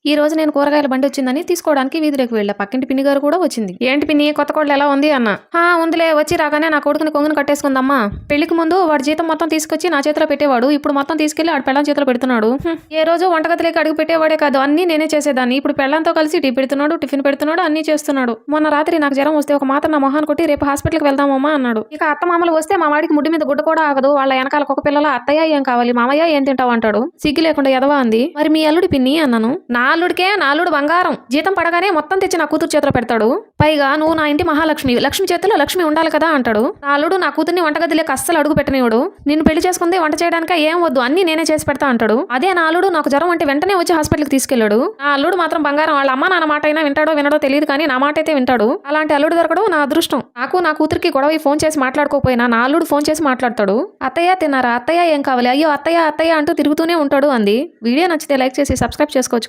ఈ రోజు నేను కూరగాయల బండి వచ్చిందని తీసుకోవడానికి వీధిలోకి వెళ్ళా. పక్కింటి పిన్ని గారు కూడా వచ్చింది. ఏంటి పిన్ని, కొత్త కోడలు ఎలా ఉంది అన్న. ఉందిలే, వచ్చి రాగానే నా కొడుకుని కొంగుని కట్టేసుకుందమ్మా. పెళ్లికి ముందు వాడి జీతం మొత్తం తీసుకొచ్చి నా చేతిలో పెట్టేవాడు. ఇప్పుడు మొత్తం తీసుకెళ్లి ఆడి పెళ్ళం చేతిలో పెడుతున్నాడు. ఏ రోజు వంటగదిలోకి అడుగు పెట్టేవాడే కాదు, అన్ని నేనే చేసేదాన్ని. ఇప్పుడు పెళ్ళంతో కలిసి టీ పెడుతున్నాడు, టిఫిన్ పెడుతున్నాడు, అన్ని చేస్తున్నాడు. మొన్న రాత్రి నాకు జ్వరం వస్తే ఒక మాత్రం నా మొహాన్ని కొట్టి రేపు హాస్పిటల్కి వెళ్దామమ్మా అన్నాడు. ఇక అత్తమామలు వస్తే మా వాడికి ముడ్డి మీద గుడ్డ కూడా ఆగదు. వాళ్ళ వెనకాల ఒక పిల్లల అత్తయ్య ఏం కావాలి, మామయ్య ఏం తింటావు అంటాడు. సిగ్గు లేకుండా ఎదవా అంది. మరి మీ అల్లుడి పిన్ని అన్నాను. నా అల్లుడు బంగారం. జీతం పడగానే మొత్తం తెచ్చి నా కూతురు చేతిలో పెడతాడు. పైగా నువ్వు నా ఇంటి మహాలక్ష్మి, లక్ష్మి చేతిలో లక్ష్మి ఉండాలి కదా అంటాడు. నా అల్లుడు నా కూతుర్ని వంటగదిలోకి అస్సలు అడుగు పెట్టనివాడు. నిన్ను పెళ్లి చేసుకుంది వంట చేయడానికి ఏం వద్దు, అన్ని నేనే చేసి పెడతా అంటాడు. అదే నా అల్లుడు నాకు జ్వరం అంటే వెంటనే వచ్చి హాస్పిటల్కి తీసుకెళ్లాడు. నా అల్లుడు మాత్రం బంగారం. వాళ్ళ అమ్మ నాన్న మాట అయినా వింటాడో వినడో తెలియదు, కానీ నా మాట అయితే వింటాడు. అలాంటి అల్లుడు దొరకడం నా అదృష్టం. నాకు నా కూతురికి గొడవ ఫోన్ చేసి మాట్లాడుకోపోయినా నా అల్లుడు ఫోన్ చేసి మాట్లాడతాడు. అత్తయ్య తిన్నారా, అత్తయ్య ఏం కావాలి, అయ్యో అత్తయ్య అత్తయ్య అంటూ తిరుగుతూనే ఉంటాడు అంది. వీడియో నచ్చితే లైక్ చేసి సబ్స్క్రైబ్ చేసుకోవచ్చు.